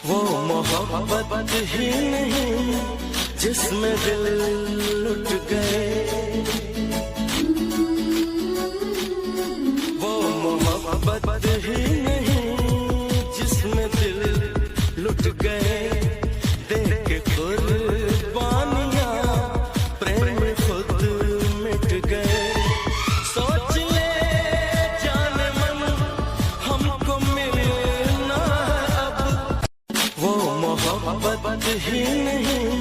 वो मोहब्बत ही नहीं जिसमें दिल लुट गए, वो मोहब्बत ही नहीं जिसमें दिल लुट गए। देख के कुर्बानियां प्रेम खुद मिट गए। सोच ले जान मन हमको मिलना अब, वो मोहब्बत ही नहीं